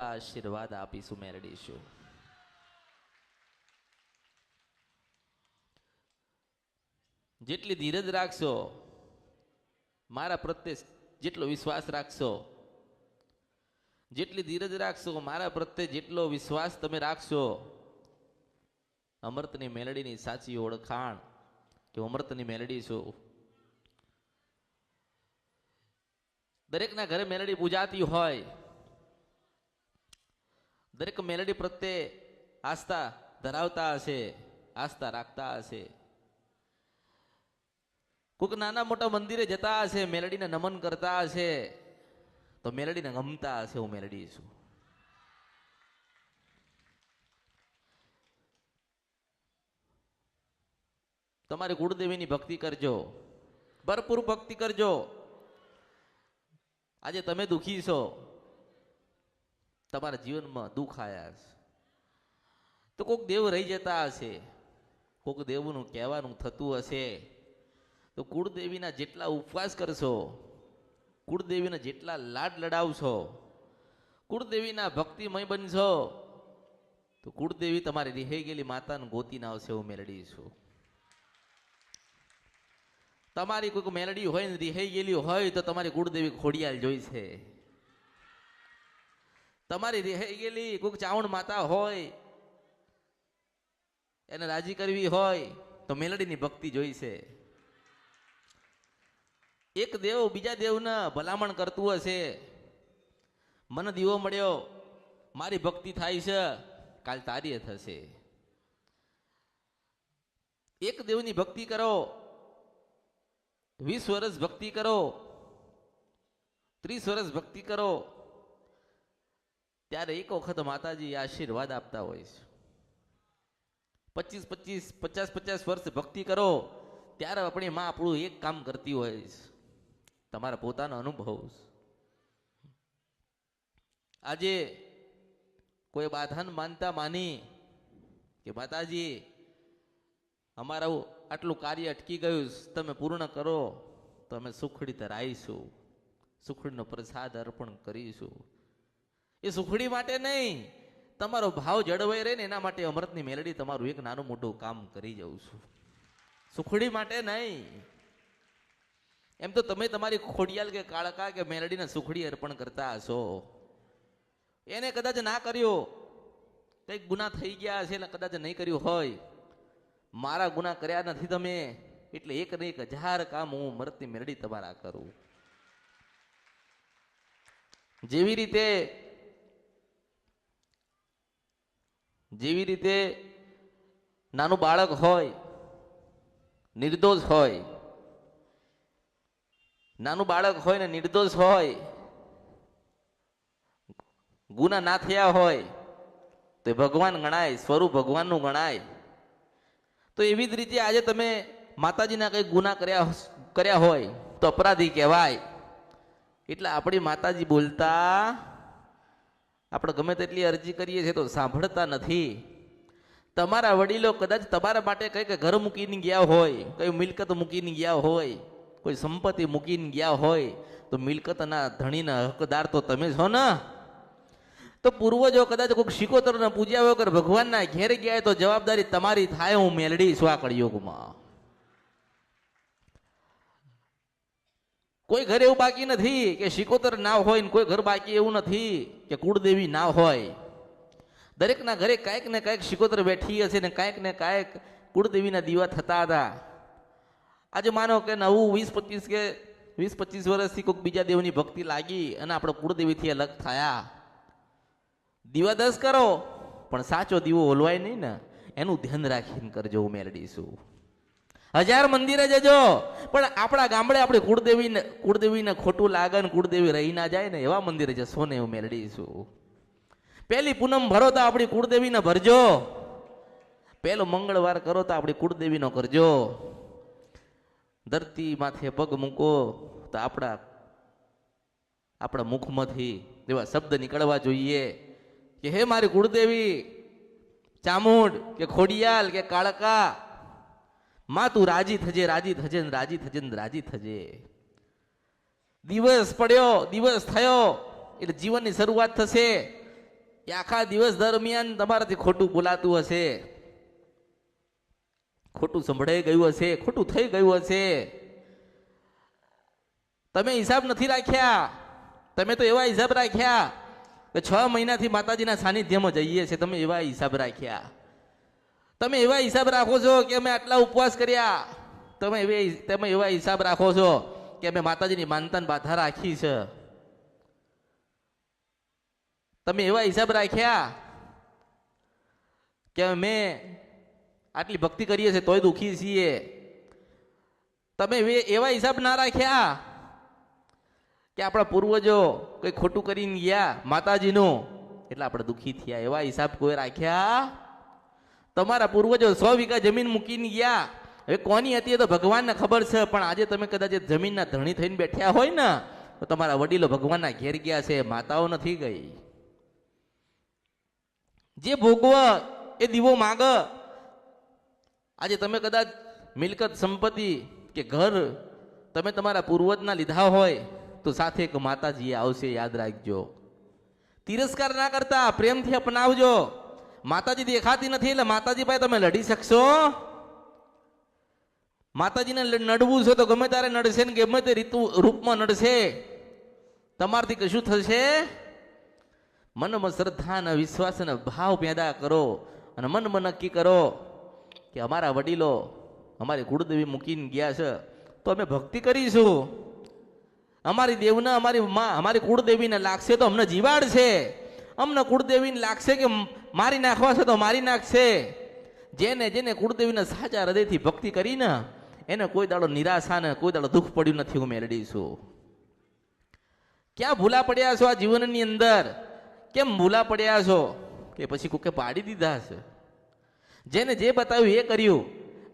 આશીર્વાદ આપીશું મેળવીશું. જેટલી ધીરજ રાખશો, મારા પ્રત્યે જેટલો વિશ્વાસ રાખશો, જેટલી ધીરજ રાખશો, મારા પ્રત્યે જેટલો વિશ્વાસ તમે રાખશો, અમૃતની મેલડીની સાચી ઓળખાણ કે અમૃતની મેલડી છું. દરેકના ઘરે મેલડી પૂજાતી હોય, દરેક મેલડી પ્રત્યે આસ્થા ધરાવતા હશે, આસ્થા રાખતા હશે. કોઈક નાના મોટા મંદિરે જતા હશે, મેલડીને નમન કરતા હશે, તો મેલડીને ગમતા હશે હું મેલડી છું. તમારી કુળદેવીની ભક્તિ કરજો, ભરપૂર ભક્તિ કરજો. આજે તમે દુખી છો, તમારા જીવનમાં દુઃખ આયા છે, તો કોઈક દેવ રહી જતા હશે, કોઈક દેવનું કહેવાનું થતું હશે, તો કુળદેવીના જેટલા ઉપવાસ કરશો, કુળદેવીના જેટલા લાડ લડાવશો, કુળદેવીના ભક્તિમય બનશો, તો કુળદેવી તમારી રિહાઈ ગયેલી માતાને ગોતીને આવશે હું મેલડી છું. તમારી કોઈક મેલડી હોય ને રિહાઈ ગયેલી હોય તો તમારી કુળદેવી ખોડિયાલ જોઈશે. તમારી રિહાઈ ગયેલી કોઈક ચાવણ માતા હોય, એને રાજી કરવી હોય તો મેલડીની ભક્તિ જોઈશે. એક દેવ બીજા દેવને ભલામણ કરતું હશે, મને દીવો મળ્યો, મારી ભક્તિ થાય છે, કાલ તારી થશે. એક દેવની ભક્તિ કરો, 20 વર્ષ ભક્તિ કરો, 30 વર્ષ ભક્તિ કરો, ત્યારે એક વખત માતાજી આશીર્વાદ આપતા હોય છે. 50 વર્ષ ભક્તિ કરો, ત્યારે આપણી માં આપણું એક કામ કરતી હોય છે. તમારા પોતાનો અનુભવ. આજે કોઈ બાધાને માનતા માની કે માતાજી અમારું આટલું કાર્ય અટકી ગયું, તમે પૂર્ણ કરો તો અમે સુખડી ધરાઈશું, સુખડીનો પ્રસાદ અર્પણ કરીશું. એ સુખડી માટે નહીં, તમારો ભાવ જળવાઈ રહે ને એના માટે અમૃતની મેલડી તમારું એક નાનું મોટું કામ કરી જાઉં છું. સુખડી માટે નહીં. એમ તો તમે તમારી ખોડિયાલ કે કાળકા કે મેલડીને સુખડી અર્પણ કરતા હશો, એને કદાચ ના કર્યો, કંઈક ગુના થઈ ગયા હશે એટલે કદાચ નહીં કર્યું હોય. મારા ગુના કર્યા નથી તમે, એટલે એક ને 1000 કામ હું અમૃતની મેલડી તમારા કરું. જેવી રીતે નાનું બાળક હોય, નિર્દોષ હોય, નાનું બાળક હોય ને નિર્દોષ હોય, ગુના ના થયા હોય તો ભગવાન ગણાય, સ્વરૂપ ભગવાનનું ગણાય. તો એવી જ રીતે આજે તમે માતાજીના કંઈક ગુના કર્યા હોય તો અપરાધી કહેવાય. એટલે આપણી માતાજી બોલતા આપણે ગમે તેટલી અરજી કરીએ છીએ તો સાંભળતા નથી. તમારા વડીલો કદાચ તમારા માટે કંઈક ઘર મૂકીને ગયા હોય, કઈ મિલકત મૂકીને ગયા હોય, કોઈ સંપત્તિ મૂકીને ગયા હોય, તો મિલકતના ધણીના હકદાર તો તમે છો ને. તો પૂર્વજો કદાચ કોઈક શિકોતરને પૂજ્યા વગર ભગવાનના ઘેર ગયા તો જવાબદારી તમારી થાય હું મેલડી છું આ કળિયુગમાં. કોઈ ઘર એવું બાકી નથી કે શિકોતર ના હોય ને કોઈ ઘર બાકી એવું નથી કે કુળદેવી ના હોય. દરેકના ઘરે કાંઈક ને કાંઈક શિકોતર બેઠી હશે ને કાંઈક ને કાંઈક કુળદેવીના દીવા થતા હતા. આજે માનો કે નવું 20-25 વર્ષથી કોઈક બીજા દેવની ભક્તિ લાગી અને આપણે કુળદેવીથી અલગ થયા. દીવા 10 કરો પણ સાચો દીવો ઓલવાય નહીં ને, એનું ધ્યાન રાખીને કરજો હું મેલડી છું. 1000 મંદિરે જજો પણ આપણા ગામડે આપણે કુળદેવીને ખોટું લાગે ને કુળદેવી રહી ના જાય ને એવા મંદિરે જશો ને હું મેલડી છું. પહેલી પૂનમ ભરો તો આપણી કુળદેવીને ભરજો, પહેલો મંગળવાર કરો તો આપણી કુળદેવીનો કરજો. ધરતી માથે પગ મૂકો તો આપણા મુખમાંથી એવા શબ્દ નીકળવા જોઈએ કે હે મારી કુળદેવી ચામુંડ કે ખોડિયાલ કે કાળકા, માં તું રાજી થજે, રાજી થજે ને રાજી થજે ને રાજી થજે. દિવસ પડ્યો, દિવસ થયો એટલે જીવનની શરૂઆત થશે. એ આખા દિવસ દરમિયાન તમારાથી ખોટું બોલાતું હશે, ખોટું સંભળાઈ ગયું હશે, ખોટું થઈ ગયું હશે. તમે હિસાબ નથી રાખ્યા. તમે તો એવા હિસાબ રાખ્યા કે 6 મહિનાથી માતાજીના સાનિધ્યમાં જઈએ છીએ. તમે એવા હિસાબ રાખ્યા. તમે એવા હિસાબ રાખો છો કે અમે આટલા ઉપવાસ કર્યા. તમે એવા હિસાબ રાખો છો કે અમે માતાજીની માનતાને બાધા રાખી છે. તમે એવા હિસાબ રાખ્યા કે અમે આટલી ભક્તિ કરીએ છીએ તોય દુખી છીએ. તમે એવા હિસાબ ના રાખ્યા કે આપણા પૂર્વજો કઈ ખોટું કરીને ગયા માતાજીનું એટલે આપણે દુખી થયા. એવા હિસાબ કોઈ રાખ્યા? તમારા પૂર્વજો 100 વીઘા જમીન મૂકીને ગયા. હવે કોની હતી એ તો ભગવાનને ખબર છે, પણ આજે તમે કદાચ જમીનના ધણી થઈને બેઠ્યા હોય ને તો તમારા વડીલો ભગવાનના ઘેર ગયા છે, માતાઓ નથી ગઈ. જે ભોગવ એ દીવો માગ. આજે તમે કદાચ મિલકત સંપત્તિ કે ઘર તમે તમારા પૂર્વજના લીધા હોય તો સાથે એક માતાજી આવશે, યાદ રાખજો. તિરસ્કાર ના કરતા, પ્રેમથી અપનાવજો. માતાજી દેખાતી નથી એટલે માતાજી પાસે તમે લડી શકશો? માતાજીને નડવું છે તો ગમે ત્યારે નડશે ને ગમે તે રૂપમાં નડશે. તમારથી કશું થશે? મનમાં શ્રદ્ધા અને વિશ્વાસ અને ભાવ પેદા કરો અને મનમાં નક્કી કરો કે અમારા વડીલો અમારી કુળદેવી મૂકીને ગયા છે તો અમે ભક્તિ કરીશું. અમારી દેવને અમારી માં અમારી કુળદેવીને લાગશે તો અમને જીવાડશે. અમને કુળદેવીને લાગશે કે મારી નાખવા છે તો મારી નાખશે. જેને જેને કુળદેવીને સાચા હૃદયથી ભક્તિ કરીને એને કોઈ દાડો નિરાશા ને કોઈ દાડો દુઃખ પડ્યું નથી. હું મેળવીશું. ક્યાં ભૂલા પડ્યા છો આ જીવનની અંદર? કેમ ભૂલા પડ્યા છો કે પછી કોકે પાડી દીધા છે? જેને જે બતાવ્યું એ કર્યું.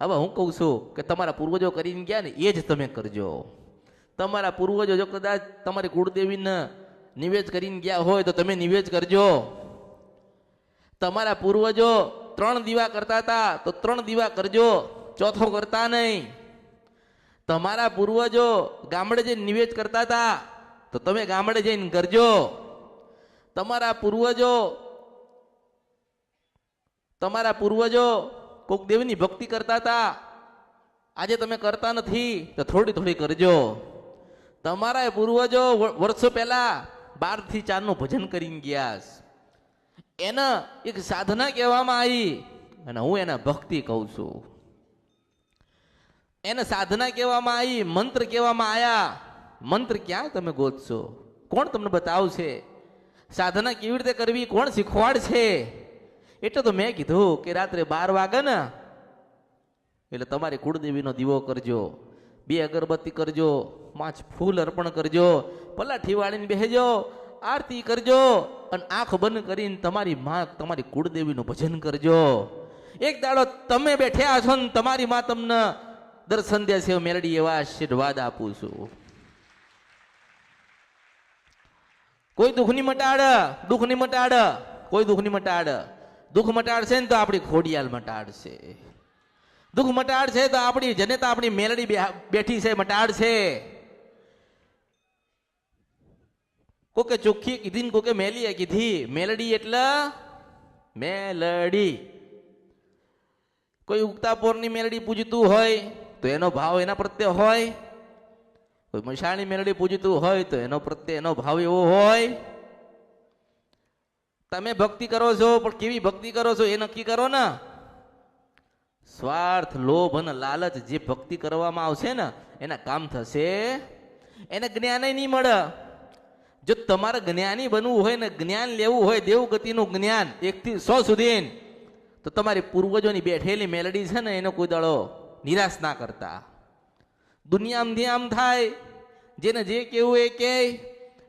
હવે હું કહું છું કે તમારા પૂર્વજો કરીને ગયા ને એ જ તમે કરજો. તમારા પૂર્વજો જો કદાચ તમારી કુળદેવીને નિવેદ કરીને ગયા હોય તો તમે નિવેદ કરજો. તમારા પૂર્વજો 3 દીવા કરતા હતા તો 3 દીવા કરજો, ચોથો કરતા નહીં. તમારા પૂર્વજો ગામડે જઈને નિવેદ કરતા હતા તો તમે ગામડે જઈને કરજો. તમારા પૂર્વજો કોક દેવની ભક્તિ કરતા હતા, આજે તમે કરતા નથી તો થોડી થોડી કરજો. તમારા પૂર્વજો વર્ષો પહેલા 12 થી 4 નું ભજન કરીને ગયા. એને એક સાધના કહેવામાં આવી અને હું એને ભક્તિ કહું છું. એને સાધના કહેવામાં આવી, મંત્ર કહેવામાં આવ્યા. મંત્ર ક્યાં તમે ગોતશો? કોણ તમને બતાવશે? સાધના કેવી રીતે કરવી કોણ શીખવાડશે? એટલે તો મેં કીધું કે રાત્રે 12 વાગે ને એટલે તમારી કુળદેવીનો દીવો કરજો, 2 અગરબત્તી કરજો, 5 ફૂલ અર્પણ કરજો, પલાઠી વાળીને બેસજો, આરતી કરજો અને આંખ બંધ કરીને તમારી માં તમારી કુળદેવીનું ભજન કરજો. એક દાડો તમે બેઠ્યા છો ને તમારી માં તમને દર્શન દેશે. મેલડી એવા આશીર્વાદ આપું છું. કોઈ દુઃખની મટાડ, દુઃખની મટાડ, કોઈ દુઃખની મટાડ. દુઃખ મટાડશે ને તો આપણી ખોડિયાલ મટાડશે. દુઃખ મટાડશે તો આપણી જનતા આપણી મેલડી બેઠી છે મટાડશે. કોકે ચોખ્ખી કીધી ને કોકે મેલીએ કીધી. મેલડી એટલે મેલડી. કોઈ ઉગતા પોરની મેલડી પૂજતું હોય તો એનો ભાવ એના પ્રત્યે હોય. કોઈ મશાળની મેલડી પૂજતું હોય તો એનો પ્રત્યે એનો ભાવ એવો હોય. તમે ભક્તિ કરો છો પણ કેવી ભક્તિ કરો છો એ નક્કી કરો ને. સ્વાર્થ, લોભ અને લાલચ જે ભક્તિ કરવામાં આવશે ને એના કામ થશે, એને જ્ઞાન નહીં મળે. જો તમારે જ્ઞાની બનવું હોય ને જ્ઞાન લેવું હોય દેવગતિનું જ્ઞાન 1 થી 100 સુધી તો તમારી પૂર્વજોની બેઠેલી મેલડી છે ને એનો કોઈ દાડો નિરાશ ના કરતા. દુનિયામાંથી આમ થાય જેને જે કેવું એ કે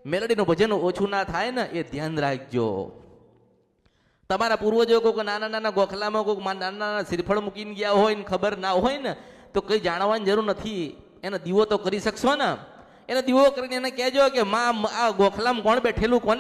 મેલડીનું ભજન ઓછું ના થાય ને એ ધ્યાન રાખજો. તમારા પૂર્વજો કોઈક નાના નાના ગોખલામાં કોઈક નાના નાના શ્રીફળ મૂકીને ગયા હોય ને ખબર ના હોય ને તો કઈ જાણવાની જરૂર નથી. એને દીવો તો કરી શકશો ને. એને દીવો કરીને એને કહેજો કે માં આ ગોખલામાં કોણ બેઠેલું કોને